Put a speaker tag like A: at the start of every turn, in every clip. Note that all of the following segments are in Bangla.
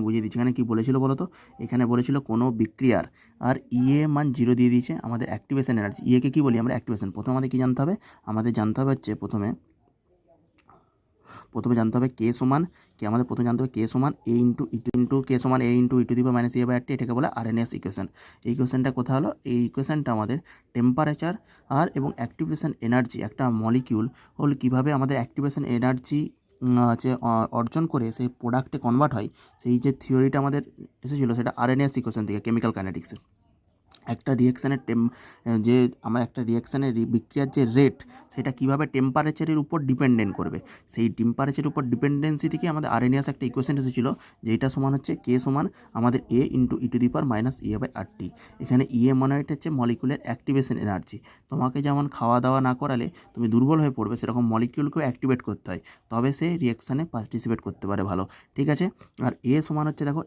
A: বুঝিয়ে দিচ্ছি। এখানে কী বলেছিল বলো তো, এখানে বলেছিল কোনো বিক্রিয়ার আর ইএ মান 0 দিয়ে দিয়েছে। আমাদের অ্যাক্টিভেশন এনার্জি, ইএকে কী বলি আমরা, অ্যাক্টিভেশন। প্রথমে আমাদের কী জানতে হবে, আমাদের জানতে হবে হচ্ছে প্রথমে জানতে হবে কে সমান কে, আমাদের প্রথমে জানতে হবে কে সমান এ ইন্টু কে সমান A into e to the power minus A by R T, এটাকে বলে আরএনএস ইকুয়েশন। এই ইকুয়েশনটা কোথায় হলো, এই ইকুয়েশনটা আমাদের টেম্পারেচার আর এবং অ্যাক্টিভেশন এনার্জি, একটা মলিকিউল হল কীভাবে আমাদের অ্যাক্টিভেশন এনার্জি হচ্ছে অর্জন করে সেই প্রোডাক্টে কনভার্ট হয়, সেই যে থিওরিটা আমাদের এসেছিলো সেটা আরএনএস ইকুয়েশন থেকে, কেমিক্যাল কাইনেটিক্সের। একটা রিয়েকশানের যে আমার একটা রিয়েকশানের বিক্রিয়ার যে রেট, সেটা কীভাবে টেম্পারেচারের উপর ডিপেন্ডেন্ট করবে, সেই টেম্পারেচারের উপর ডিপেন্ডেন্সি থেকে আমাদের আরএনএস একটা ইকুয়েশন এসেছিলো, যেটা সমান হচ্ছে কে সমান আমাদের A into e to the power minus A by R T. এখানে ইএ মানে এটা হচ্ছে মলিকুলের অ্যাক্টিভেশন এনার্জি। তোমাকে যেমন খাওয়া দাওয়া না করালে তুমি দুর্বল হয়ে পড়বে, সেরকম মলিকিউলকেও অ্যাক্টিভেট করতে হয়, তবে সে রিয়েকশানে পার্টিসিপেট করতে পারে ভালো, ঠিক আছে। আর এ সমান হচ্ছে দেখো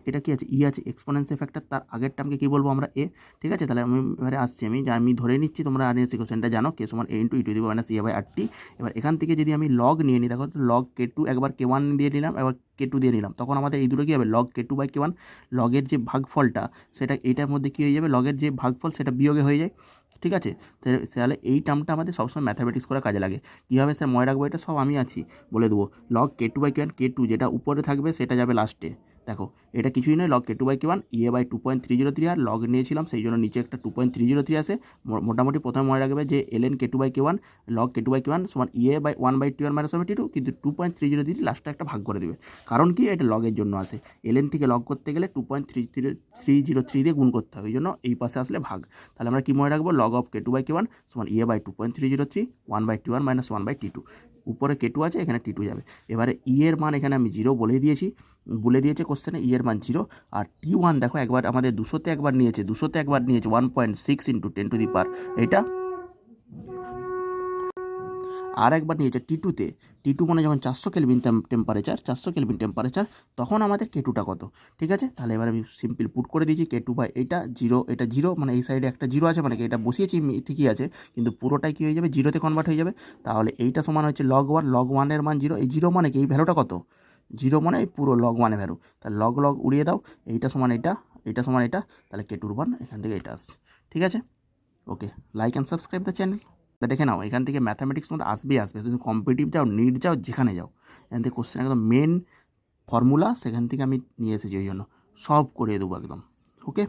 A: এটা কি আছে, ই আছে এক্সপোনেনশিয়াল ফ্যাক্টর, তার আগের টার্মকে কী বলবো আমরা, এ, ঠিক আছে। তাহলে আমি এবারে আসছি, আমি ধরে নিচ্ছি তোমরা আরএনএস ইকুয়েশনটা জানো, কে সমান A into e to the power minus A by R T. এবার এখান থেকে যদি আমি লগ নিয়ে নিই, দেখো লগ কে টু, একবার কে ওয়ান দিয়ে নিলাম, একবার কে টু দিয়ে নিলাম, তখন আমাদের এই দুটো কী হবে, log k two by k one, লগের যে ভাগফলটা সেটা এইটার মধ্যে কী হয়ে যাবে, লগের যে ভাগফল সেটা বিয়োগে হয়ে যায়, ঠিক আছে। তাহলে এই টার্মটা আমাদের সবসময় ম্যাথামেটিক্স করে কাজে লাগে। কীভাবে স্যার মনে রাখবো, এটা সব আমি আছি বলে দেবো। Log k two by k one, k two যেটা উপরে থাকবে সেটা যাবে লাস্টে। দেখো এটা কিছুই নয়, log k two by k one Ea by 2.303, আর লগ নিয়েছিলাম সেই জন্য নিচে একটা 2.303 আসে। মোটামুটি প্রথমে মনে রাখবে যে ln k two by k one, log k two by k one সমান ইএ বাই 1/2 মাইনাস 72, কিন্তু 2.303 লাস্টে একটা ভাগ করে দেবে, কারণ কি এটা লগের জন্য আসে। এলএন থেকে লগ করতে গেলে 2.303 দিয়ে গুণ করতে হবে, ওই জন্য এই পাশে আসলে ভাগ। তাহলে আমরা কি মনে রাখবো, log of k two by k one সমান ইএ বাই 2.303, 1/2 মাইনাস 1/T2, উপরে কে টু আছে, এখানে টি টু যাবে। এবারে ই এর মান এখানে আমি 0 বলে দিয়েছে কোশ্চেনে, ই এর মান 0। আর টি ওয়ান দেখো একবার আমাদের 200তে একবার নিয়েছে 1.6 ইন্টু 10 টু দি পাওয়ার, এটা আর একবার নিয়েছে টি টু মানে যখন 400 কেলভিন টেম্পারেচার, তখন আমাদের কে টুটা কত, ঠিক আছে। তাহলে এবার আমি সিম্পল পুট করে দিয়েছি, কে টু বাই এটা 0, এটা 0 মানে এই সাইডে একটা 0 আছে, মানে এটা বসিয়েছি ঠিকই আছে, কিন্তু পুরোটাই কী হয়ে যাবে, 0তে কনভার্ট হয়ে যাবে। তাহলে এইটা সমান হচ্ছে লগ 1, এর মান 0, এই 0 মানে কি, এই ভ্যালুটা কত, 0 মানে এই পুরো লগ 1 ভ্যালু, তাহলে লগ উড়িয়ে দাও, এইটা সমান এটা সমান এটা, তাহলে কে টুর মান এখান থেকে এটা আসছে, ঠিক আছে। Okay, like and subscribe the channel. দেখে নাও, এখান থেকে ম্যাথামেটিক্স মধ্যে আসবে, তুমি কম্পিটিটিভ যাও, নিট যাও, যেখানে যাও, এখান থেকে কোশ্চেন একদম মেন ফর্মুলা সেখান থেকে আমি নিয়ে এসেছি, ওই জন্য সব করে দেবো একদম, ওকে।